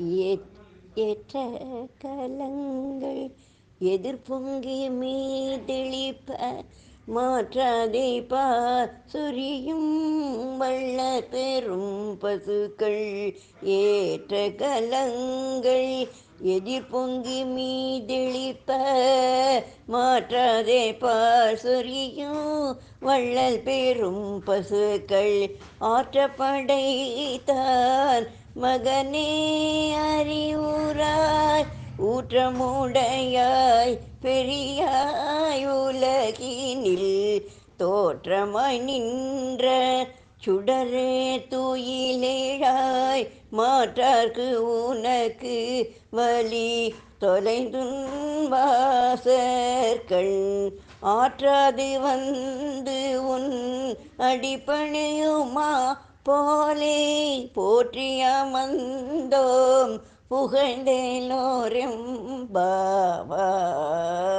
ஏற்- ஏற்ற கலங்கள் எதிர்பொங்கி மீதெளிப்ப மாற்றாதே பார் சொரியும் வள்ள பெரும் பசுக்கள். ஏற்ற கலங்கள் எதிர்பொங்கி மீதெளிப்ப மாற்றாதே பார் சொரியும் வள்ளல் பெரும் பசுக்கள். ஆற்றப்படைத்தான் மகனே அறிவுராய் ஊற்றமுடையாய் பெரியாய் உலகினில் தோற்றமாய் நின்ற சுடரே துயிலேழாய் மாற்றார்க்கு உனக்கு வலி தொலைந்துன் வாசற்கண். ஆற்றாது வந்து உன் அடிபணியுமா போலே போற்றியமர்ந்தோம் புகழ்ந்தேலோரெம்பாவாய்.